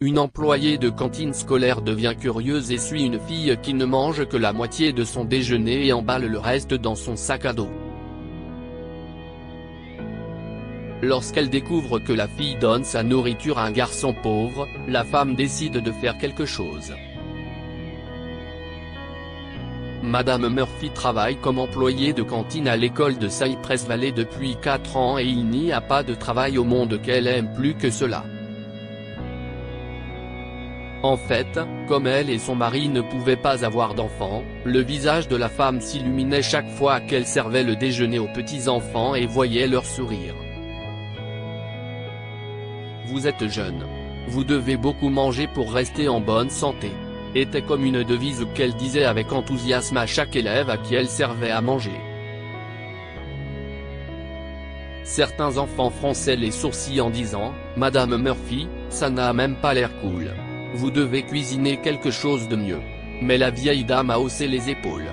Une employée de cantine scolaire devient curieuse et suit une fille qui ne mange que la moitié de son déjeuner et emballe le reste dans son sac à dos. Lorsqu'elle découvre que la fille donne sa nourriture à un garçon pauvre, la femme décide de faire quelque chose. Madame Murphy travaille comme employée de cantine à l'école de Cypress Valley depuis 4 ans et il n'y a pas de travail au monde qu'elle aime plus que cela. En fait, comme elle et son mari ne pouvaient pas avoir d'enfants, le visage de la femme s'illuminait chaque fois qu'elle servait le déjeuner aux petits-enfants et voyait leur sourire. Vous êtes jeune. Vous devez beaucoup manger pour rester en bonne santé. Était comme une devise qu'elle disait avec enthousiasme à chaque élève à qui elle servait à manger. Certains enfants fronçaient les sourcils en disant « Madame Murphy, ça n'a même pas l'air cool. Vous devez cuisiner quelque chose de mieux ». Mais la vieille dame a haussé les épaules.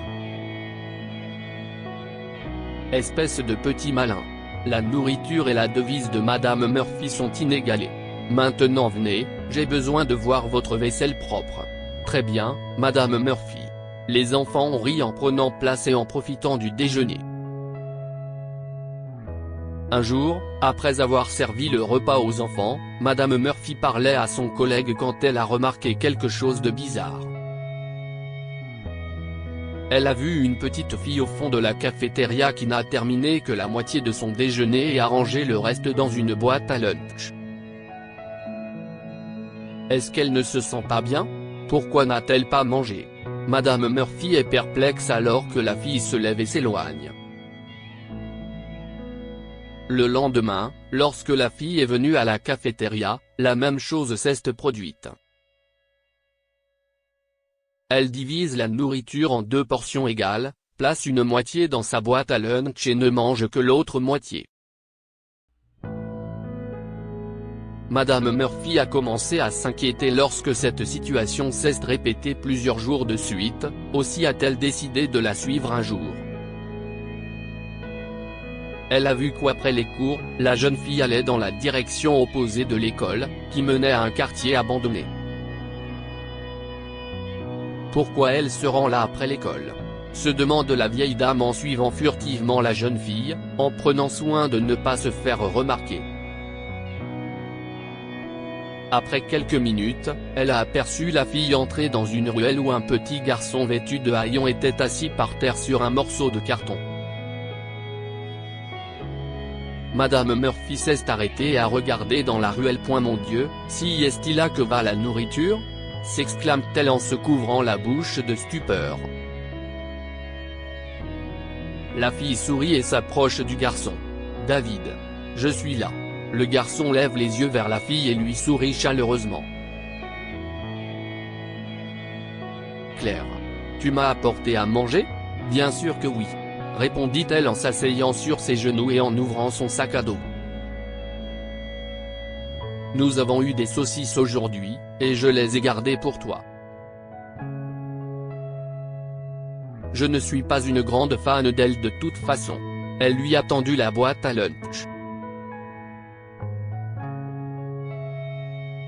Espèce de petit malin. La nourriture et la devise de Madame Murphy sont inégalées. Maintenant venez, j'ai besoin de voir votre vaisselle propre. Très bien, Madame Murphy. Les enfants ont ri en prenant place et en profitant du déjeuner. Un jour, après avoir servi le repas aux enfants, Madame Murphy parlait à son collègue quand elle a remarqué quelque chose de bizarre. Elle a vu une petite fille au fond de la cafétéria qui n'a terminé que la moitié de son déjeuner et a rangé le reste dans une boîte à lunch. Est-ce qu'elle ne se sent pas bien? Pourquoi n'a-t-elle pas mangé? Madame Murphy est perplexe alors que la fille se lève et s'éloigne. Le lendemain, lorsque la fille est venue à la cafétéria, la même chose s'est produite. Elle divise la nourriture en 2 portions égales, place une moitié dans sa boîte à lunch et ne mange que l'autre moitié. Madame Murphy a commencé à s'inquiéter lorsque cette situation s'est répétée plusieurs jours de suite, aussi a-t-elle décidé de la suivre un jour. Elle a vu qu'après les cours, la jeune fille allait dans la direction opposée de l'école, qui menait à un quartier abandonné. Pourquoi elle se rend là après l'école? Se demande la vieille dame en suivant furtivement la jeune fille, en prenant soin de ne pas se faire remarquer. Après quelques minutes, elle a aperçu la fille entrer dans une ruelle où un petit garçon vêtu de haillons était assis par terre sur un morceau de carton. Madame Murphy s'est arrêtée et a regardé dans la ruelle. Mon Dieu, si est-il là que va la nourriture? S'exclame-t-elle en se couvrant la bouche de stupeur. La fille sourit et s'approche du garçon. David. Je suis là. Le garçon lève les yeux vers la fille et lui sourit chaleureusement. Claire. Tu m'as apporté à manger? Bien sûr que oui. Répondit-elle en s'asseyant sur ses genoux et en ouvrant son sac à dos. Nous avons eu des saucisses aujourd'hui, et je les ai gardées pour toi. Je ne suis pas une grande fan d'elle de toute façon. Elle lui a tendu la boîte à lunch.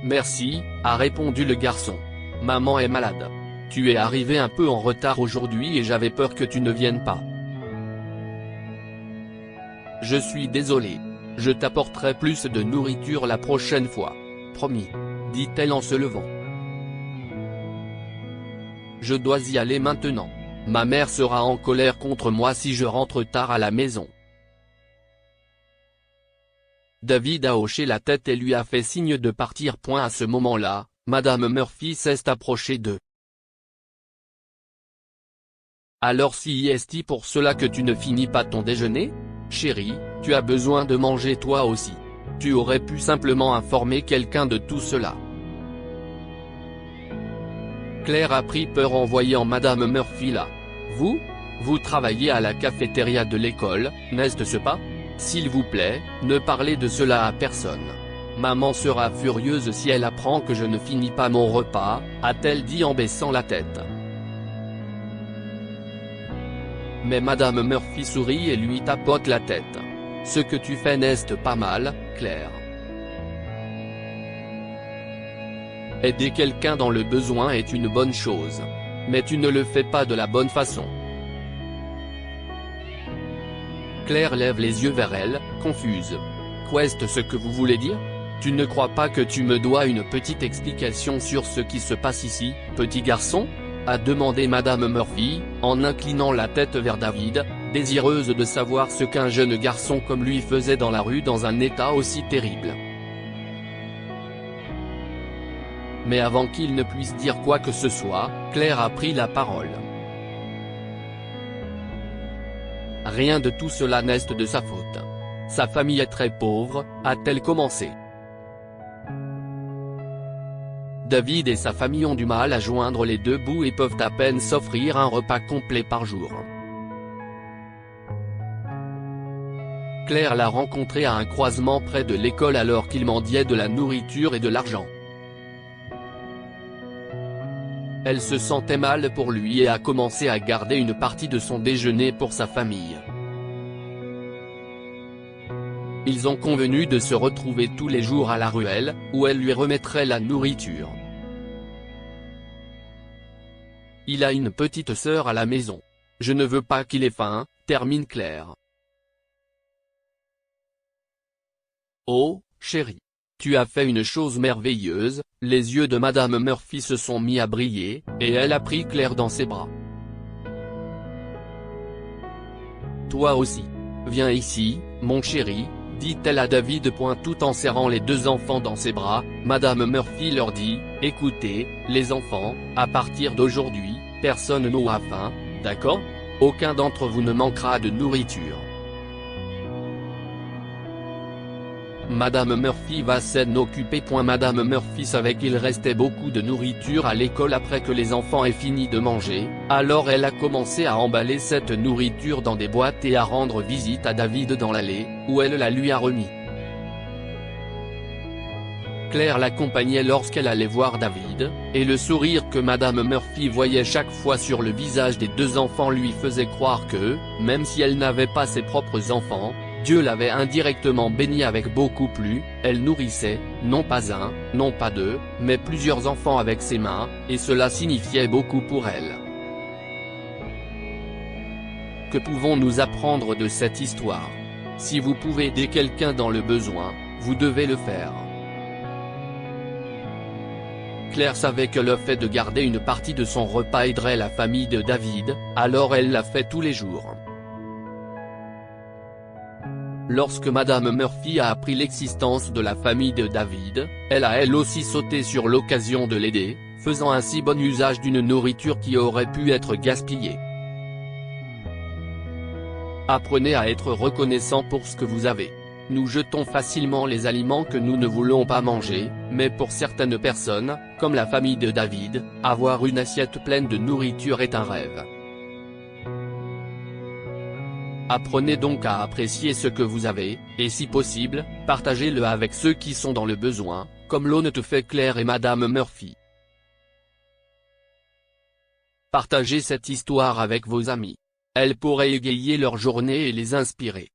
Merci, a répondu le garçon. Maman est malade. Tu es arrivé un peu en retard aujourd'hui et j'avais peur que tu ne viennes pas. Je suis désolé. Je t'apporterai plus de nourriture la prochaine fois. Promis. Dit-elle en se levant. Je dois y aller maintenant. Ma mère sera en colère contre moi si je rentre tard à la maison. David a hoché la tête et lui a fait signe de partir. À ce moment-là, Madame Murphy s'est approchée d'eux. Alors si est-il pour cela que tu ne finis pas ton déjeuner? Chérie, tu as besoin de manger toi aussi. Tu aurais pu simplement informer quelqu'un de tout cela. Claire a pris peur en voyant Madame Murphy là. Vous travaillez à la cafétéria de l'école, n'est-ce pas? S'il vous plaît, ne parlez de cela à personne. Maman sera furieuse si elle apprend que je ne finis pas mon repas, a-t-elle dit en baissant la tête. Mais Madame Murphy sourit et lui tapote la tête. Ce que tu fais n'est pas mal, Claire. Aider quelqu'un dans le besoin est une bonne chose. Mais tu ne le fais pas de la bonne façon. Claire lève les yeux vers elle, confuse. Qu'est-ce ce que vous voulez dire? Tu ne crois pas que tu me dois une petite explication sur ce qui se passe ici, petit garçon? A demandé Madame Murphy, en inclinant la tête vers David, désireuse de savoir ce qu'un jeune garçon comme lui faisait dans la rue dans un état aussi terrible. Mais avant qu'il ne puisse dire quoi que ce soit, Claire a pris la parole. Rien de tout cela n'est de sa faute. Sa famille est très pauvre, a-t-elle commencé. David et sa famille ont du mal à joindre les deux bouts et peuvent à peine s'offrir un repas complet par jour. Claire l'a rencontré à un croisement près de l'école alors qu'il mendiait de la nourriture et de l'argent. Elle se sentait mal pour lui et a commencé à garder une partie de son déjeuner pour sa famille. Ils ont convenu de se retrouver tous les jours à la ruelle, où elle lui remettrait la nourriture. Il a une petite sœur à la maison. Je ne veux pas qu'il ait faim, termine Claire. Oh, chérie. Tu as fait une chose merveilleuse, les yeux de Madame Murphy se sont mis à briller, et elle a pris Claire dans ses bras. Toi aussi. Viens ici, mon chéri, dit-elle à David tout en serrant les deux enfants dans ses bras. Madame Murphy leur dit, écoutez, les enfants, à partir d'aujourd'hui, personne n'aura faim, d'accord? Aucun d'entre vous ne manquera de nourriture. Madame Murphy va s'en occuper. Madame Murphy savait qu'il restait beaucoup de nourriture à l'école après que les enfants aient fini de manger, alors elle a commencé à emballer cette nourriture dans des boîtes et à rendre visite à David dans l'allée, où elle la lui a remis. Claire l'accompagnait lorsqu'elle allait voir David, et le sourire que Madame Murphy voyait chaque fois sur le visage des deux enfants lui faisait croire que, même si elle n'avait pas ses propres enfants, Dieu l'avait indirectement bénie avec beaucoup plus. Elle nourrissait, non pas un, non pas deux, mais plusieurs enfants avec ses mains, et cela signifiait beaucoup pour elle. Que pouvons-nous apprendre de cette histoire? Si vous pouvez aider quelqu'un dans le besoin, vous devez le faire. Claire savait que le fait de garder une partie de son repas aiderait la famille de David, alors elle l'a fait tous les jours. Lorsque Madame Murphy a appris l'existence de la famille de David, elle a elle aussi sauté sur l'occasion de l'aider, faisant ainsi bon usage d'une nourriture qui aurait pu être gaspillée. Apprenez à être reconnaissant pour ce que vous avez. Nous jetons facilement les aliments que nous ne voulons pas manger, mais pour certaines personnes, comme la famille de David, avoir une assiette pleine de nourriture est un rêve. Apprenez donc à apprécier ce que vous avez, et si possible, partagez-le avec ceux qui sont dans le besoin, comme l'ont fait Claire et Madame Murphy. Partagez cette histoire avec vos amis. Elle pourrait égayer leur journée et les inspirer.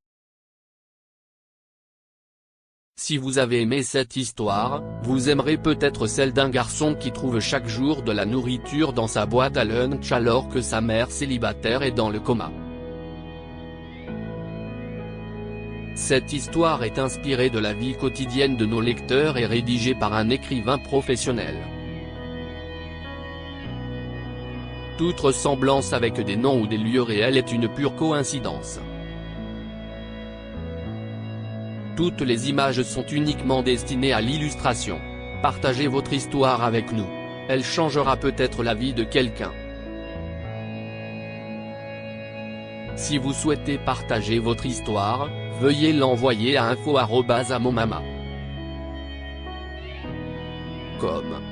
Si vous avez aimé cette histoire, vous aimerez peut-être celle d'un garçon qui trouve chaque jour de la nourriture dans sa boîte à lunch alors que sa mère célibataire est dans le coma. Cette histoire est inspirée de la vie quotidienne de nos lecteurs et rédigée par un écrivain professionnel. Toute ressemblance avec des noms ou des lieux réels est une pure coïncidence. Toutes les images sont uniquement destinées à l'illustration. Partagez votre histoire avec nous. Elle changera peut-être la vie de quelqu'un. Si vous souhaitez partager votre histoire, veuillez l'envoyer à info@amomama.com.